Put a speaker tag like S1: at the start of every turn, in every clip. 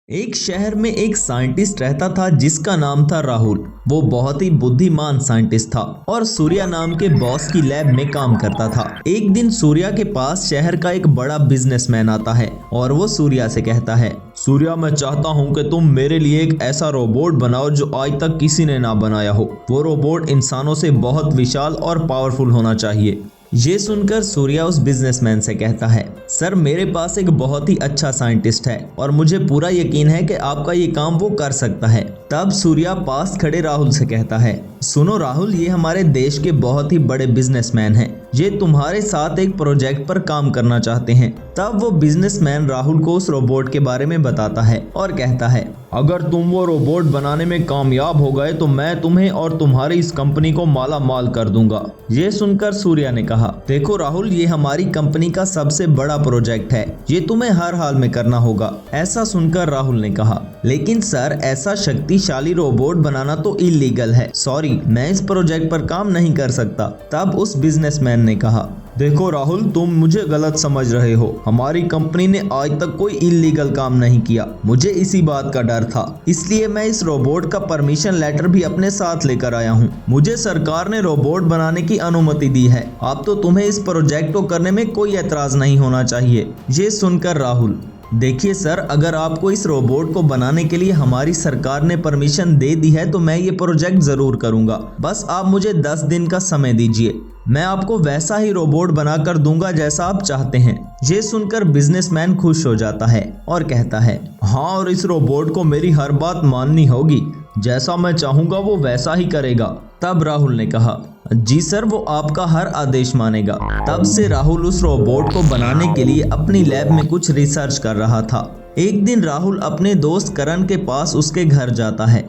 S1: एक शहर में एक साइंटिस्ट रहता था जिसका नाम था राहुल। वो बहुत ही बुद्धिमान साइंटिस्ट था और सूर्या नाम के बॉस की लैब में काम करता था। एक दिन सूर्या के पास शहर का एक बड़ा बिजनेसमैन आता है और वो सूर्या से कहता है, सूर्या, मैं चाहता हूँ कि तुम मेरे लिए एक ऐसा रोबोट बनाओ जो आज तक किसी ने ना बनाया हो। वो रोबोट इंसानों से बहुत विशाल और पावरफुल होना चाहिए। ये सुनकर सूर्या उस बिजनेसमैन से कहता है, सर, मेरे पास एक बहुत ही अच्छा साइंटिस्ट है और मुझे पूरा यकीन है कि आपका ये काम वो कर सकता है। तब सूर्या पास खड़े राहुल से कहता है, सुनो राहुल, ये हमारे देश के बहुत ही बड़े बिजनेसमैन हैं। ये तुम्हारे साथ एक प्रोजेक्ट पर काम करना चाहते हैं। तब वो बिजनेसमैन राहुल को उस रोबोट के बारे में बताता है और कहता है, अगर तुम वो रोबोट बनाने में कामयाब हो गए तो मैं तुम्हें और तुम्हारी इस कंपनी को माला माल कर दूंगा। ये सुनकर सूर्या ने कहा, देखो राहुल, ये हमारी कंपनी का सबसे बड़ा प्रोजेक्ट है, ये तुम्हें हर हाल में करना होगा। ऐसा सुनकर राहुल ने कहा, लेकिन सर, ऐसा शक्तिशाली रोबोट बनाना तो इलीगल है। सॉरी, मैं इस प्रोजेक्ट पर काम नहीं कर सकता। तब उस बिजनेसमैन ने कहा, देखो राहुल, तुम मुझे गलत समझ रहे हो। हमारी कंपनी ने आज तक कोई इलीगल काम नहीं किया। मुझे इसी बात का डर था, इसलिए मैं इस रोबोट का परमिशन लेटर भी अपने साथ लेकर आया हूँ। मुझे सरकार ने रोबोट बनाने की अनुमति दी है। अब तो तुम्हें इस प्रोजेक्ट को करने में कोई एतराज नहीं होना चाहिए। ये सुनकर राहुल, देखिए सर, अगर आपको इस रोबोट को बनाने के लिए हमारी सरकार ने परमिशन दे दी है तो मैं ये प्रोजेक्ट जरूर करूंगा। बस आप मुझे 10 दिन का समय दीजिए, मैं आपको वैसा ही रोबोट बनाकर दूंगा जैसा आप चाहते हैं। ये सुनकर बिजनेसमैन खुश हो जाता है और कहता है, हाँ, और इस रोबोट को मेरी हर बात माननी होगी। जैसा मैं चाहूंगा वो वैसा ही करेगा। तब राहुल ने कहा, जी सर, वो आपका हर आदेश मानेगा। तब से राहुल उस रोबोट को बनाने के लिए अपनी लैब में कुछ रिसर्च कर रहा था। एक दिन राहुल अपने दोस्त करण के पास उसके घर जाता है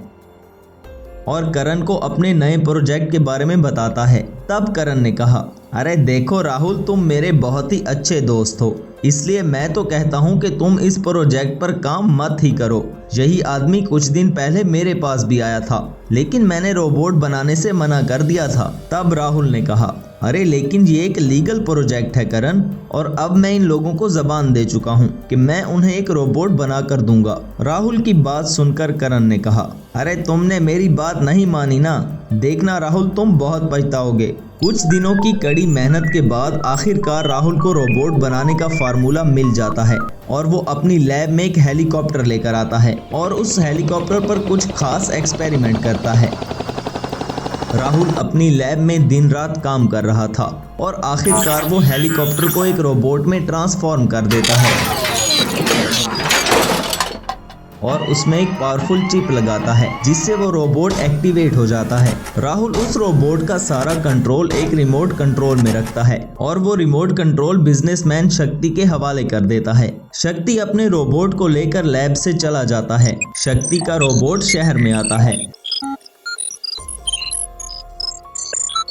S1: और करण को अपने नए प्रोजेक्ट के बारे में बताता है। तब करण ने कहा, अरे देखो राहुल, तुम मेरे बहुत ही अच्छे दोस्त हो, इसलिए मैं तो कहता हूँ कि तुम इस प्रोजेक्ट पर काम मत ही करो। यही आदमी कुछ दिन पहले मेरे पास भी आया था, लेकिन मैंने रोबोट बनाने से मना कर दिया था। तब राहुल ने कहा, अरे लेकिन ये एक लीगल प्रोजेक्ट है करण, और अब मैं इन लोगों को जबान दे चुका हूँ कि मैं उन्हें एक रोबोट बना कर दूंगा। राहुल की बात सुनकर करण ने कहा, अरे तुमने मेरी बात नहीं मानी ना, देखना राहुल, तुम बहुत पछताओगे। कुछ दिनों की कड़ी मेहनत के बाद आखिरकार राहुल को रोबोट बनाने का फार्मूला मिल जाता है और वो अपनी लैब में एक हेलीकॉप्टर लेकर आता है और उस हेलीकॉप्टर पर कुछ खास एक्सपेरिमेंट करता है। राहुल अपनी लैब में दिन रात काम कर रहा था और आखिरकार वो हेलीकॉप्टर को एक रोबोट में ट्रांसफॉर्म कर देता है और उसमें एक पावरफुल चिप लगाता है जिससे वो रोबोट एक्टिवेट हो जाता है। राहुल उस रोबोट का सारा कंट्रोल एक रिमोट कंट्रोल में रखता है और वो रिमोट कंट्रोल बिजनेसमैन शक्ति के हवाले कर देता है। शक्ति अपने रोबोट को लेकर लैब से चला जाता है। शक्ति का रोबोट शहर में आता है।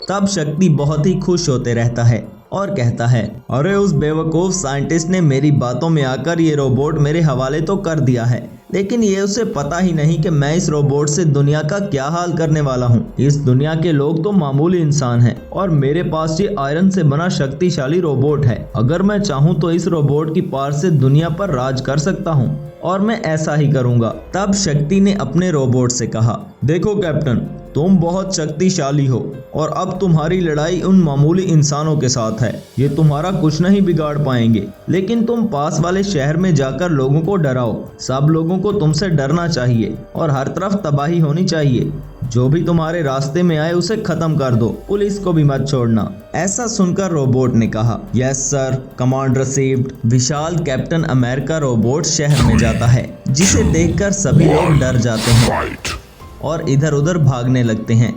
S1: तब शक्ति बहुत ही खुश होते रहता है और कहता है, अरे उस बेवकूफ साइंटिस्ट ने मेरी बातों में आकर ये रोबोट मेरे हवाले तो कर दिया है, लेकिन ये उसे पता ही नहीं कि मैं इस रोबोट से दुनिया का क्या हाल करने वाला हूँ। इस दुनिया के लोग तो मामूली इंसान हैं और मेरे पास ये आयरन से बना शक्तिशाली रोबोट है। अगर मैं चाहूँ तो इस रोबोट की पावर से दुनिया पर राज कर सकता हूँ और मैं ऐसा ही करूँगा। तब शक्ति ने अपने रोबोट से कहा, देखो कैप्टन, तुम बहुत शक्तिशाली हो और अब तुम्हारी लड़ाई उन मामूली इंसानों के साथ है। ये तुम्हारा कुछ नहीं बिगाड़ पाएंगे, लेकिन तुम पास वाले शहर में जाकर लोगों को डराओ। सब लोगों को तुमसे डरना चाहिए और हर तरफ तबाही होनी चाहिए। जो भी तुम्हारे रास्ते में आए उसे खत्म कर दो, पुलिस को भी मत छोड़ना। ऐसा सुनकर रोबोट ने कहा, यस सर, कमांड रिसीव्ड। विशाल कैप्टन अमेरिका रोबोट शहर में जाता है, जिसे देखकर सभी लोग डर जाते हैं और इधर उधर भागने लगते हैं।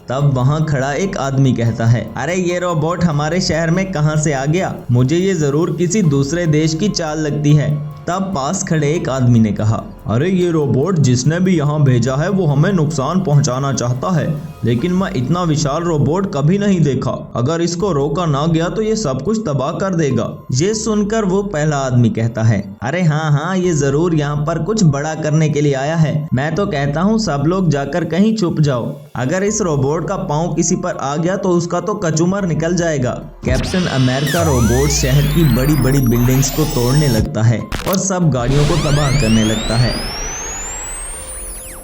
S1: तब वहां खड़ा एक आदमी कहता है, अरे ये रोबोट हमारे शहर में कहां से आ गया? मुझे ये जरूर किसी दूसरे देश की चाल लगती है। तब पास खड़े एक आदमी ने कहा, अरे ये रोबोट जिसने भी यहाँ भेजा है वो हमें नुकसान पहुंचाना चाहता है। लेकिन मैं इतना विशाल रोबोट कभी नहीं देखा। अगर इसको रोका ना गया तो ये सब कुछ तबाह कर देगा। ये सुनकर वो पहला आदमी कहता है, अरे हाँ, ये जरूर यहाँ पर कुछ बड़ा करने के लिए आया है। मैं तो कहता हूँ सब लोग जाकर कहीं छुप जाओ। अगर इस रोबोट का पाँव किसी पर आ गया तो उसका तो कचूमर निकल जाएगा। कैप्टन अमेरिका रोबोट शहर की बड़ी बड़ी बिल्डिंग्स को तोड़ने लगता है और सब गाड़ियों को तबाह करने लगता है।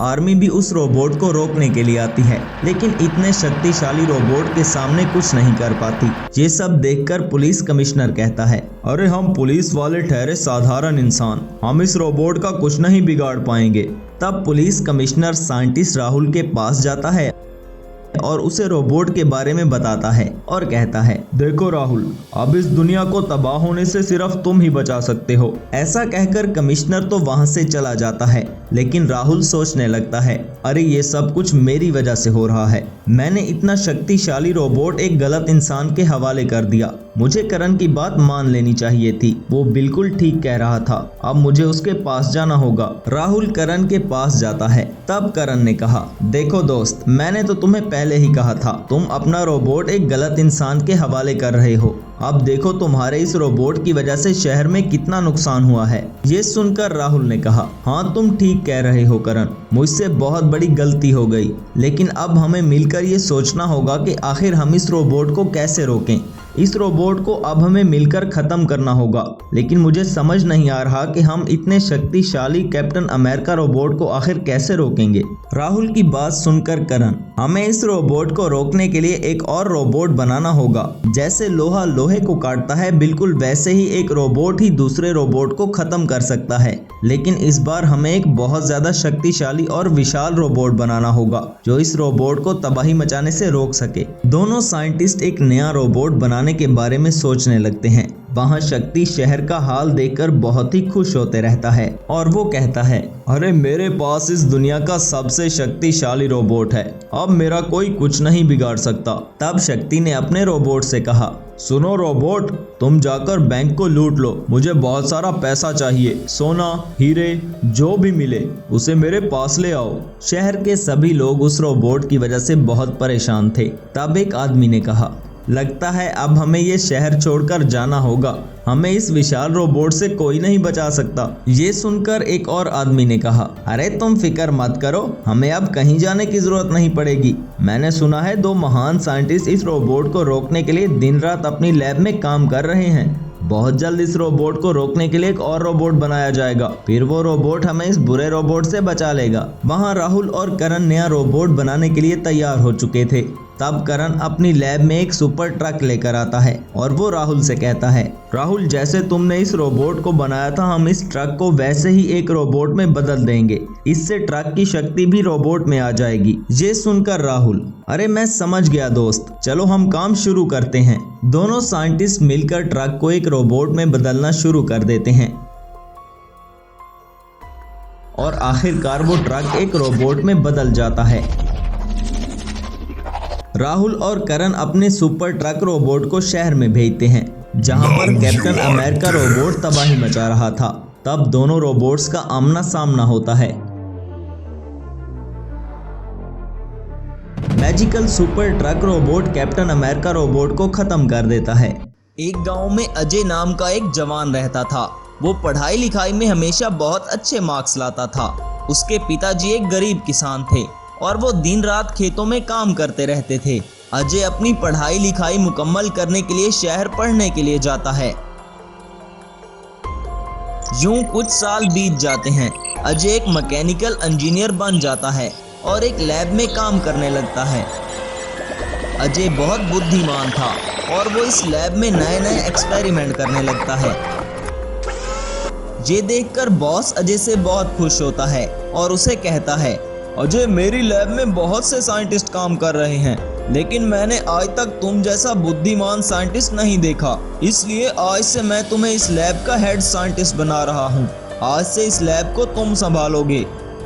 S1: आर्मी भी उस रोबोट को रोकने के लिए आती है, लेकिन इतने शक्तिशाली रोबोट के सामने कुछ नहीं कर पाती। ये सब देखकर पुलिस कमिश्नर कहता है, अरे हम पुलिस वाले ठहरे साधारण इंसान, हम इस रोबोट का कुछ नहीं बिगाड़ पाएंगे। तब पुलिस कमिश्नर साइंटिस्ट राहुल के पास जाता है और उसे रोबोट के बारे में बताता है और कहता है, देखो राहुल, अब इस दुनिया को तबाह होने से सिर्फ तुम ही बचा सकते हो। ऐसा कहकर कमिश्नर तो वहां से चला जाता है, लेकिन राहुल सोचने लगता है, अरे ये सब कुछ मेरी वजह से हो रहा है। मैंने इतना शक्तिशाली रोबोट एक गलत इंसान के हवाले कर दिया। मुझे करण की बात मान लेनी चाहिए थी, वो बिल्कुल ठीक कह रहा था। अब मुझे उसके पास जाना होगा। राहुल करण के पास जाता है। तब करण ने कहा, देखो दोस्त, मैंने तो तुम्हें पहले ही कहा था, तुम अपना रोबोट एक गलत इंसान के हवाले कर रहे हो। अब देखो तुम्हारे इस रोबोट की वजह से शहर में कितना नुकसान हुआ है। ये सुनकर राहुल ने कहा, हाँ तुम ठीक कह रहे हो करण, मुझसे बहुत बड़ी गलती हो गई, लेकिन अब हमें मिलकर ये सोचना होगा कि आखिर हम इस रोबोट को कैसे रोकें। इस रोबोट को अब हमें मिलकर खत्म करना होगा, लेकिन मुझे समझ नहीं आ रहा कि हम इतने शक्तिशाली कैप्टन अमेरिका रोबोट को आखिर कैसे रोकेंगे। राहुल की बात सुनकर करण, हमें इस रोबोट को रोकने के लिए एक और रोबोट बनाना होगा। जैसे लोहा लोहे को काटता है, बिल्कुल वैसे ही एक रोबोट ही दूसरे रोबोट को खत्म कर सकता है। लेकिन इस बार हमें एक बहुत ज्यादा शक्तिशाली और विशाल रोबोट बनाना होगा जो इस रोबोट को तबाही मचाने से रोक सके। दोनों साइंटिस्ट एक नया रोबोट बनाने के बारे में सोचने लगते हैं। वहाँ शक्ति शहर का हाल देखकर बहुत ही खुश होते रहता है और वो कहता है, अरे मेरे पास इस दुनिया का सबसे शक्तिशाली रोबोट है, अब मेरा कोई कुछ नहीं बिगाड़ सकता। तब शक्ति ने अपने रोबोट से कहा, सुनो रोबोट, तुम जाकर बैंक को लूट लो, मुझे बहुत सारा पैसा चाहिए, सोना हीरे जो भी मिले उसे मेरे पास ले आओ। शहर के सभी लोग उस रोबोट की वजह से बहुत परेशान थे। तब एक आदमी ने कहा, लगता है अब हमें ये शहर छोड़कर जाना होगा, हमें इस विशाल रोबोट से कोई नहीं बचा सकता। ये सुनकर एक और आदमी ने कहा, अरे तुम फिक्र मत करो, हमें अब कहीं जाने की जरूरत नहीं पड़ेगी। मैंने सुना है 2 महान साइंटिस्ट इस रोबोट को रोकने के लिए दिन रात अपनी लैब में काम कर रहे हैं। बहुत जल्द इस रोबोट को रोकने के लिए एक और रोबोट बनाया जाएगा, फिर वो रोबोट हमें इस बुरे रोबोट से बचा लेगा। वहाँ राहुल और करण नया रोबोट बनाने के लिए तैयार हो चुके थे। तब करण अपनी लैब में एक सुपर ट्रक लेकर आता है और वो राहुल से कहता है, राहुल, जैसे तुमने इस रोबोट को बनाया था, हम इस ट्रक को वैसे ही एक रोबोट में बदल देंगे। इससे ट्रक की शक्ति भी रोबोट में आ जाएगी। ये सुनकर राहुल, अरे मैं समझ गया दोस्त, चलो हम काम शुरू करते हैं। दोनों साइंटिस्ट मिलकर ट्रक को एक रोबोट में बदलना शुरू कर देते हैं और आखिरकार वो ट्रक एक रोबोट में बदल जाता है। राहुल और करण अपने सुपर ट्रक रोबोट को शहर में भेजते हैं, जहां पर कैप्टन अमेरिका रोबोट तबाही मचा रहा था। तब दोनों रोबोट्स का आमना सामना होता है। Magical super truck robot captain America robot को खत्म कर देता है। एक गांव में अजय नाम का एक जवान रहता था। वो पढ़ाई लिखाई में हमेशा बहुत अच्छे मार्क्स लाता था। उसके पिताजी एक गरीब किसान थे और वो दिन रात खेतों में काम करते रहते थे। अजय अपनी पढ़ाई लिखाई मुकम्मल करने के लिए शहर पढ़ने के लिए जाता है। यूं कुछ साल बीत जाते हैं। अजय एक मैकेनिकल इंजीनियर बन जाता है और एक लैब में काम करने लगता है। अजय बहुत बुद्धिमान था और वो इस लैब में नए नए एक्सपेरिमेंट करने लगता है। ये देखकर बॉस अजय से बहुत खुश होता है और उसे कहता है, अजय, मेरी लैब में बहुत से साइंटिस्ट काम कर रहे हैं, लेकिन मैंने आज तक तुम जैसा बुद्धिमान साइंटिस्ट नहीं देखा, इसलिए आज से मैं तुम्हें इस लैब का हेड साइंटिस्ट बना रहा हूँ। आज से इस लैब को तुम संभालोगे।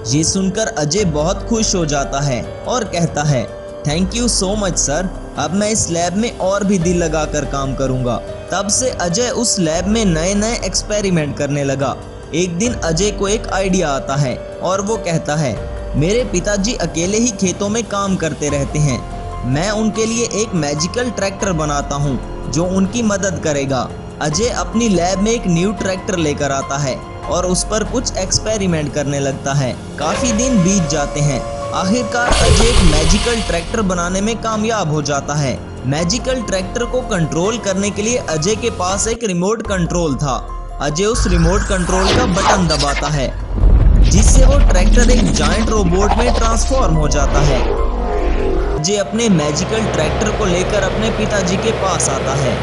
S1: ये सुनकर अजय बहुत खुश हो जाता है और कहता है, thank you so much sir, अब मैं इस लैब में और भी दिल लगाकर काम करूँगा। तब से अजय उस लैब में नए नए एक्सपेरिमेंट करने लगा। एक दिन अजय को एक आइडिया आता है और वो कहता है,
S2: मेरे पिताजी अकेले ही खेतों में काम करते रहते हैं। मैं उनके लिए एक मैजिकल ट्रैक्टर बनाता हूँ जो उनकी मदद करेगा। अजय अपनी लैब में एक न्यू ट्रैक्टर लेकर आता है और उस पर कुछ एक्सपेरिमेंट करने लगता है। काफी दिन बीत जाते हैं। आखिरकार अजय एक मैजिकल ट्रैक्टर बनाने में कामयाब हो जाता है। मैजिकल ट्रैक्टर को कंट्रोल करने के लिए अजय के पास एक रिमोट कंट्रोल था। अजय उस रिमोट कंट्रोल का बटन दबाता है जिससे वो ट्रैक्टर एक जायंट रोबोट में ट्रांसफॉर्म हो जाता है। अजय अपने मैजिकल ट्रैक्टर को लेकर अपने पिताजी के पास आता है।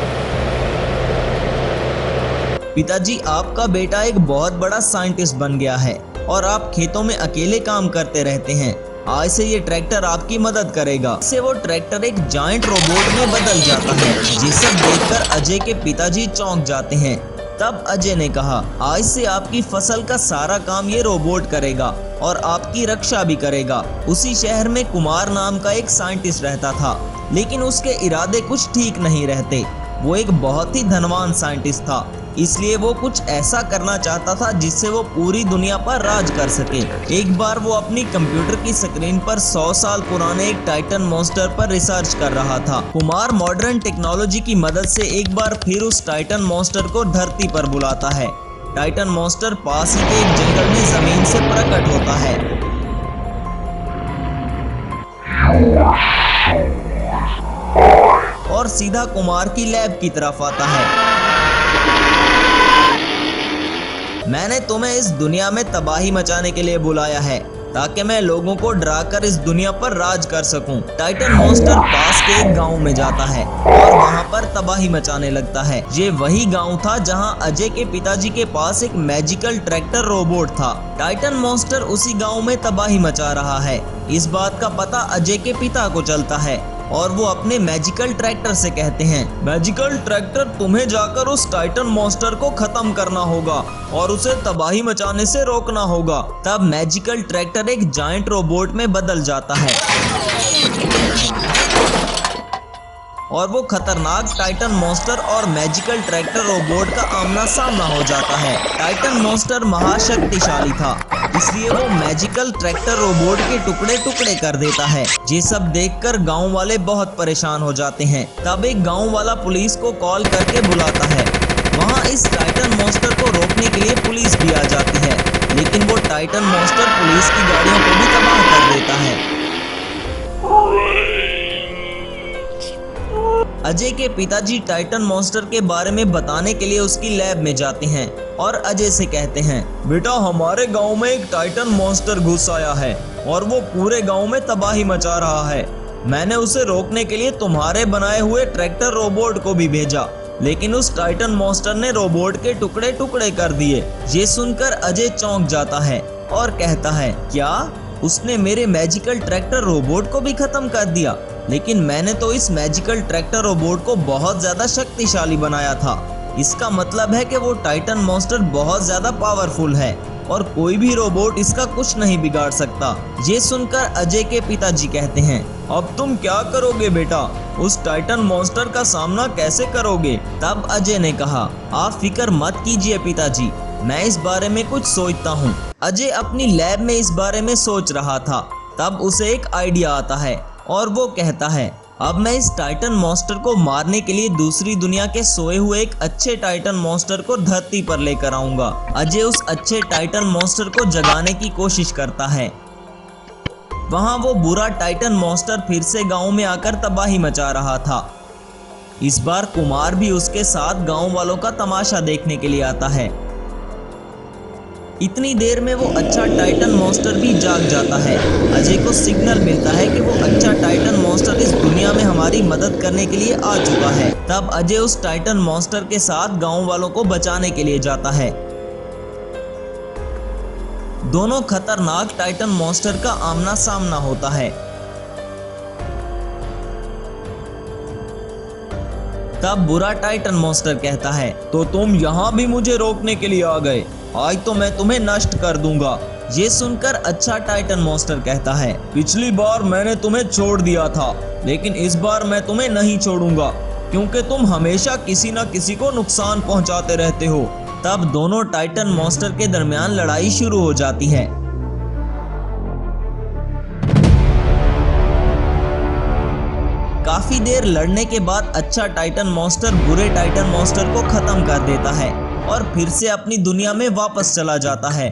S2: पिताजी, आपका बेटा एक बहुत बड़ा साइंटिस्ट बन गया है और आप खेतों में अकेले काम करते रहते हैं। आज से ये ट्रैक्टर आपकी मदद करेगा। इससे वो ट्रैक्टर एक जायंट रोबोट में बदल जाता है। ये सब देखकर अजय के पिताजी चौंक जाते हैं। तब अजय ने कहा, आज से आपकी फसल का सारा काम ये रोबोट करेगा और आपकी रक्षा भी करेगा। उसी शहर में कुमार नाम का एक साइंटिस्ट रहता था, लेकिन उसके इरादे कुछ ठीक नहीं रहते। वो एक बहुत ही धनवान साइंटिस्ट था, इसलिए वो कुछ ऐसा करना चाहता था जिससे वो पूरी दुनिया पर राज कर सके। एक बार वो अपनी कंप्यूटर की स्क्रीन पर 100 साल पुराने एक टाइटन मॉन्स्टर पर रिसर्च कर रहा था। कुमार मॉडर्न टेक्नोलॉजी की मदद से एक बार फिर उस टाइटन मॉन्स्टर को धरती पर बुलाता है। टाइटन मॉन्स्टर पास ही के एक जंगल में जमीन से प्रकट होता है और सीधा कुमार की लैब की तरफ आता है। मैंने तुम्हें इस दुनिया में तबाही मचाने के लिए बुलाया है ताकि मैं लोगों को डराकर इस दुनिया पर राज कर सकूं। टाइटन मॉन्स्टर पास के एक गांव में जाता है और वहां पर तबाही मचाने लगता है। ये वही गांव था जहां अजय के पिताजी के पास एक मैजिकल ट्रैक्टर रोबोट था। टाइटन मॉन्स्टर उसी गांव में तबाही मचा रहा है। इस बात का पता अजय के पिता को चलता है और वो अपने मैजिकल ट्रैक्टर से कहते हैं, मैजिकल ट्रैक्टर, तुम्हें जाकर उस टाइटन मॉन्स्टर को खत्म करना होगा और उसे तबाही मचाने से रोकना होगा। तब मैजिकल ट्रैक्टर एक जायंट रोबोट में बदल जाता है और वो खतरनाक टाइटन मॉन्स्टर और मैजिकल ट्रैक्टर रोबोट का आमना सामना हो जाता है। टाइटन मॉन्स्टर महाशक्तिशाली था, इसलिए वो मैजिकल ट्रैक्टर रोबोट के टुकड़े टुकड़े कर देता है। ये सब देखकर गांव वाले बहुत परेशान हो जाते हैं। तब एक गांव वाला पुलिस को कॉल करके बुलाता है। वहां इस टाइटन मॉन्स्टर को रोकने के लिए पुलिस भी आ जाती है, लेकिन वो टाइटन मॉन्स्टर पुलिस की गाड़ियों को भी तबाह कर देता है। अजय के पिताजी टाइटन मॉन्स्टर के बारे में बताने के लिए उसकी लैब में जाते हैं और अजय से कहते हैं, बेटा, हमारे गांव में एक टाइटन मॉन्स्टर घुस आया है और वो पूरे गांव में तबाही मचा रहा है। मैंने उसे रोकने के लिए तुम्हारे बनाए हुए ट्रैक्टर रोबोट को भी भेजा, लेकिन उस टाइटन मॉन्स्टर ने रोबोट के टुकड़े टुकड़े कर दिए। ये सुनकर अजय चौंक जाता है और कहता है, क्या उसने मेरे मैजिकल ट्रैक्टर रोबोट को भी खत्म कर दिया? लेकिन मैंने तो इस मैजिकल ट्रैक्टर रोबोट को बहुत ज्यादा शक्तिशाली बनाया था। इसका मतलब है कि वो टाइटन मॉन्स्टर बहुत ज्यादा पावरफुल है और कोई भी रोबोट इसका कुछ नहीं बिगाड़ सकता। ये सुनकर अजय के पिताजी कहते हैं, अब तुम क्या करोगे बेटा? उस टाइटन मॉन्स्टर का सामना कैसे करोगे? तब अजय ने कहा, आप फिक्र मत कीजिए पिताजी, मैं इस बारे में कुछ सोचता हूँ। अजय अपनी लैब में इस बारे में सोच रहा था। तब उसे एक आइडिया आता है और वो कहता है, अब मैं इस टाइटन मॉन्स्टर को मारने के लिए दूसरी दुनिया के सोए हुए एक अच्छे टाइटन मॉन्स्टर को धरती पर लेकर आऊंगा। अजय उस अच्छे टाइटन मॉन्स्टर को जगाने की कोशिश करता है। वहां वो बुरा टाइटन मॉन्स्टर फिर से गांव में आकर तबाही मचा रहा था। इस बार कुमार भी उसके साथ गांव वालों का तमाशा देखने के लिए आता है। इतनी देर में वो अच्छा टाइटन मॉन्स्टर भी जाग जाता है। अजय को सिग्नल मिलता है कि वो अच्छा टाइटन मॉन्स्टर इस दुनिया में हमारी मदद करने के लिए आ चुका है। तब अजय उस टाइटन मॉन्स्टर के साथ गांव वालों को बचाने के लिए जाता है। दोनों खतरनाक टाइटन मॉन्स्टर का आमना सामना होता है। तब बुरा टाइटन मॉन्स्टर कहता है, तो तुम यहाँ भी मुझे रोकने के लिए आ गए? आज तो मैं तुम्हें नष्ट कर दूंगा। ये सुनकर अच्छा टाइटन मॉन्स्टर कहता है, पिछली बार मैंने तुम्हें छोड़ दिया था, लेकिन इस बार मैं तुम्हें नहीं छोड़ूंगा, क्योंकि तुम हमेशा किसी न किसी को नुकसान पहुंचाते रहते हो। तब दोनों टाइटन मॉन्स्टर के दरमियान लड़ाई शुरू हो जाती है। काफी देर लड़ने के बाद अच्छा टाइटन मॉन्स्टर बुरे टाइटन मॉन्स्टर को खत्म कर देता है और फिर से अपनी दुनिया में वापस चला जाता है।